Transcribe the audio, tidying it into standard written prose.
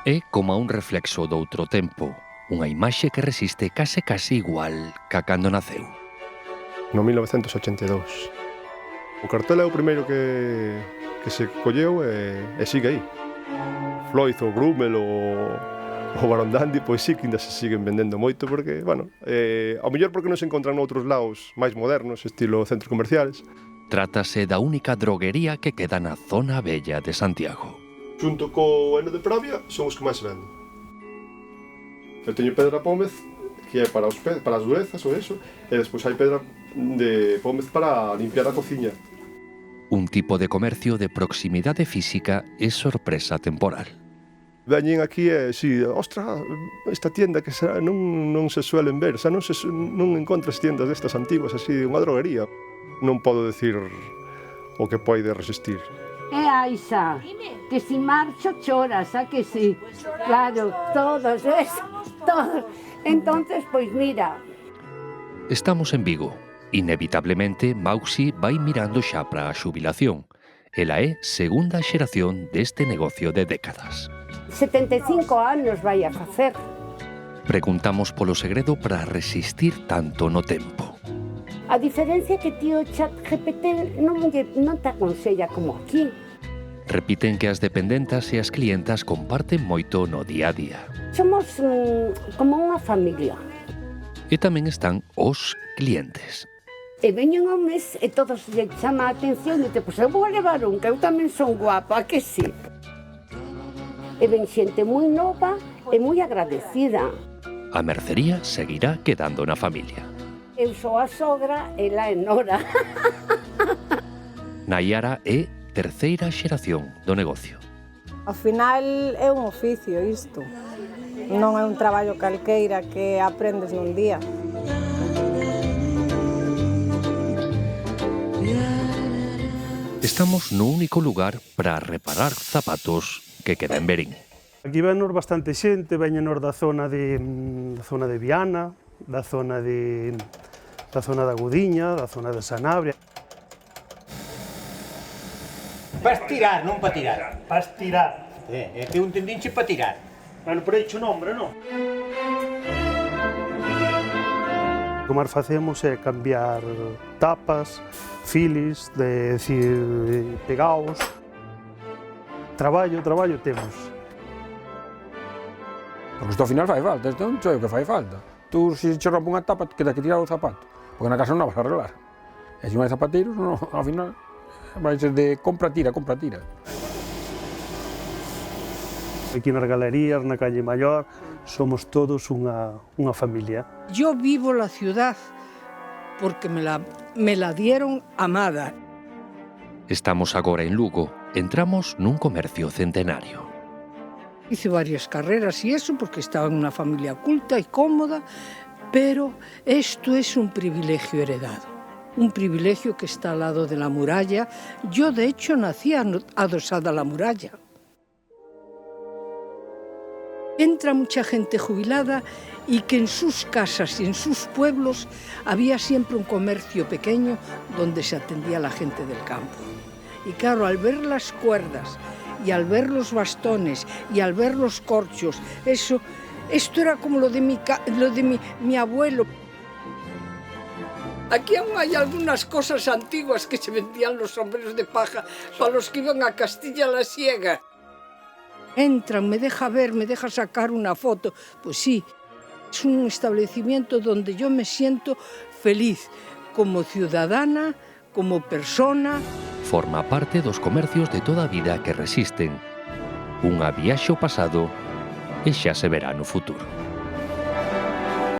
É como un reflexo doutro tempo, unha imaxe que resiste case igual ca cando naceu. No 1982. O cartel é o primeiro que se colleu e sigue aí. Floyd, o Brummel, o Barón Dandy, pois sí que ainda se siguen vendendo moito porque, bueno, ao mellor porque non se encontran noutros lados máis modernos, estilo centros comerciales. Trátase da única droguería que queda na zona bella de Santiago. Xunto co Eno de Pravia son os que máis se venden. Eu teño pedra pómez, que é para as durezas ou eso, e despois hai pedra de pómez para limpiar a cociña. Un tipo de comercio de proximidade física e sorpresa temporal. Veñen aquí e, ostra, esta tienda que non se suelen ver, non encontras tiendas destas antiguas, así, unha droguería. Non podo decir o que pode resistir. Aixa, que si marcho choras, a que sí? Claro, todos, todos. Entonces, pois mira. Estamos en Vigo. Inevitablemente, Mauxi vai mirando xa para a xubilación. Ela é segunda xeración deste negocio de décadas. 75 anos vai a facer. Preguntamos polo segredo para resistir tanto no tempo. A diferencia que tío ChatGPT non te aconsella como aquí. Repiten que as dependentas e as clientas comparten moito no día a día. Somos como unha familia. E tamén están os clientes. E veñen homes e todos lle chama a atención e te, pois eu vou levar un, que eu tamén son guapa, que sí? E ven xente moi nova e moi agradecida. A mercería seguirá quedando na familia. Eu sou a sogra e la é nora. Naiara é terceira xeración do negocio. Ao final é un oficio isto, non é un traballo calqueira que aprendes nun día. Estamos no único lugar para reparar zapatos que queda en Verín. Aquí vennos bastante xente, veñenos da zona de Viana, da zona da Gudiña, da zona de Sanabria. Vas tirar, non pa tirar. Vas tirar. É que un tendinche pa tirar. Bueno, por aí o nombre, non? O que máis facemos é cambiar tapas, filis, pegaos. Traballo temos. Porque isto ao final fai falta, isto non sei o que fai falta. Tú, se che rompe unha tapa, queda que tirar o zapato, porque na casa non a vas a arreglar. E se non hai zapateiros, ao final vai ser de compra-tira. Aquí nas galerías, na calle Maior, somos todos unha familia. Yo vivo la ciudad porque me la dieron amada. Estamos agora en Lugo. Entramos nun comercio centenario. Hice varias carreras y eso porque estaba en una familia culta y cómoda, pero esto es un privilegio heredado. Un privilegio que está al lado de la muralla. Yo, de hecho, nací adosada a la muralla. Entra mucha gente jubilada y que en sus casas y en sus pueblos había siempre un comercio pequeño donde se atendía a la gente del campo. Y claro, al ver las cuerdas y al ver los bastones y al ver los corchos, esto era como lo de mi abuelo. Aquí aún hay algunas cosas antiguas que se vendían los sombreros de paja para los que iban a Castilla la Siega. Entran, me deja ver, me deja sacar una foto. Pues sí, es un establecimiento donde yo me siento feliz como ciudadana, como persona. Forma parte dos comercios de toda a vida que resisten. Unha viaxe ao pasado e xa se verá no futuro.